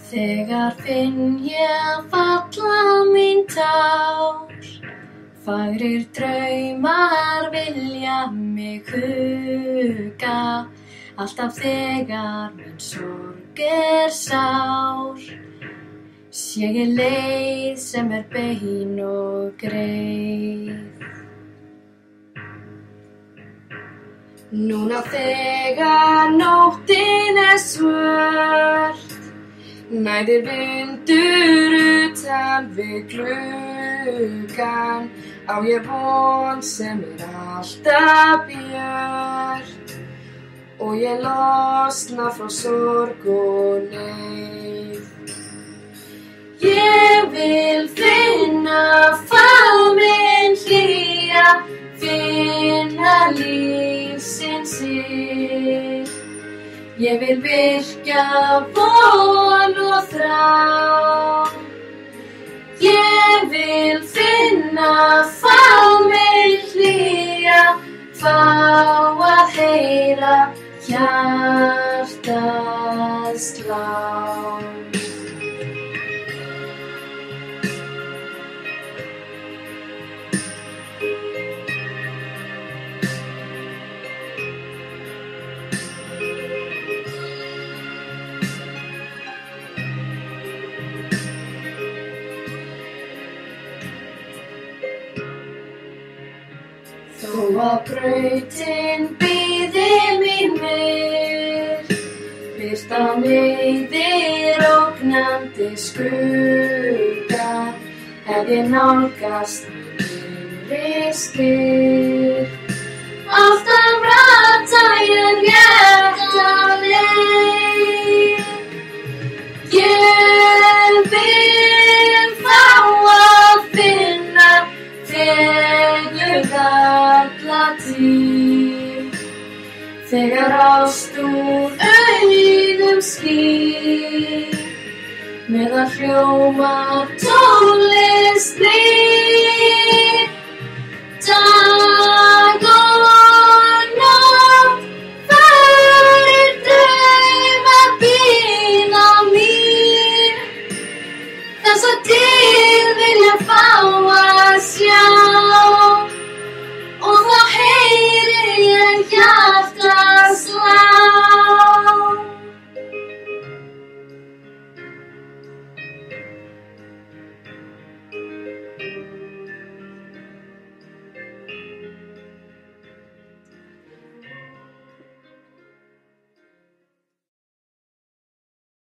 Þegar finn ég falla mín tár, fagrir draumar vilja mig hugga, alltaf þegar mín sorg sár. Sé ég leið sem bein og greið. Núna þegar nóttin svört, næðir vindur utan við gluggann, á ég von sem alltaf björt, og ég losna frá sorg og neyð. Ég vil finna faðminn hlýja, finna lífsins sið. Ég vil virkja von og þrá. Ég vil finna faðminn hlýja, fá að heyra hjartað slá. Þó að brautin bíði mín mér, birtan eyðir ógnandi skugga, ef ég nálgast innri styrk. Alltaf rata ég rétta leið. Ég vil fá að finna fegurð alla tíð, þegar ást úr augum skín, meðan hljómar tónlist blíð.